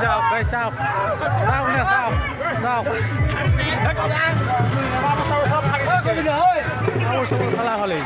sao cái sao sao nè sao sao sao là hali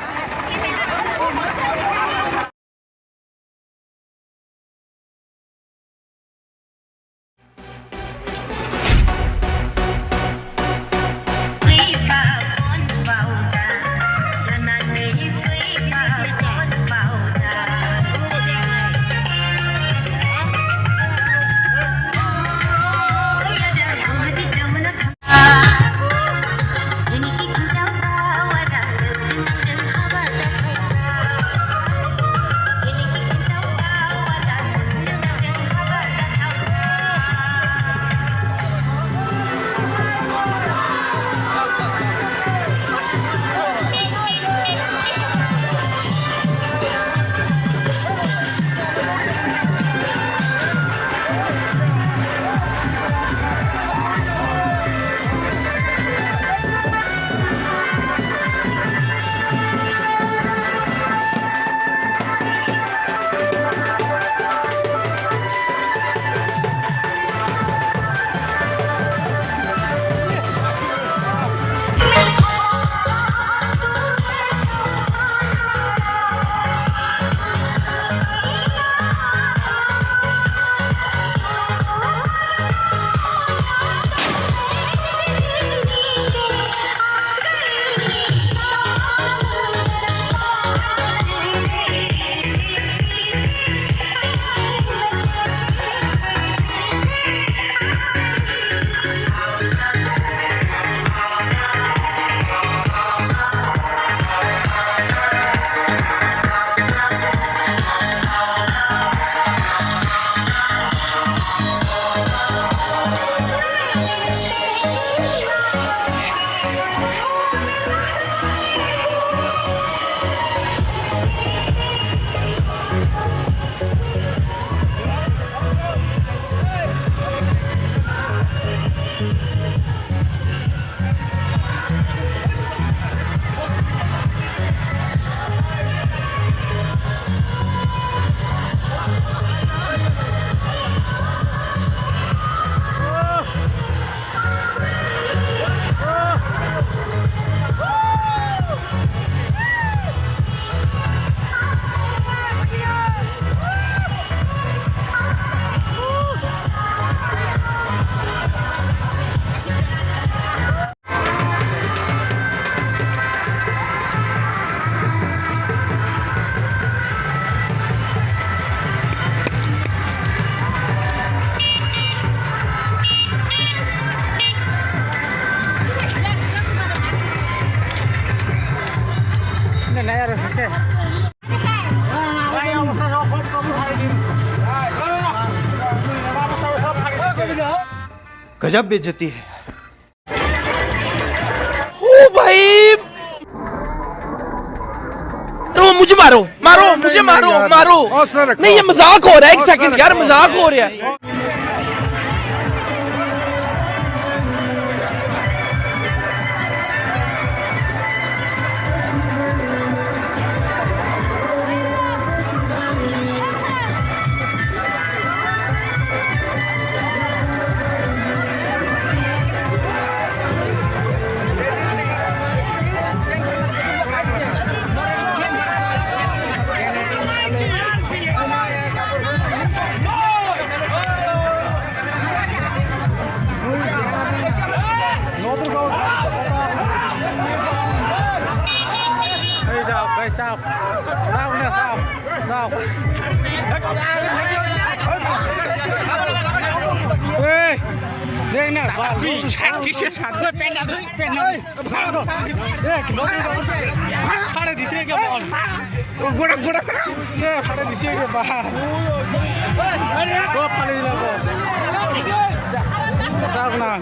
गजब बेइज्जती है। ओ भाई मुझे मारो मारो मुझे मारो मारो नहीं, ये मजाक हो रहा है। एक सेकंड यार, मजाक हो रहा है। sao sao nè sao sao ê đây nè vào đi sản cái xe sản thôi bên nào đấy bên nào vào rồi đây nó đi đâu phát đi xe cái bọn gua đây phát đi xe cái bà gua phát đi là gua sao nào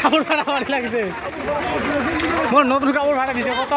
কাপড় ভাড়া ভালো লাগছে মোর নতুন কাপড় ভাড়া দিছে কত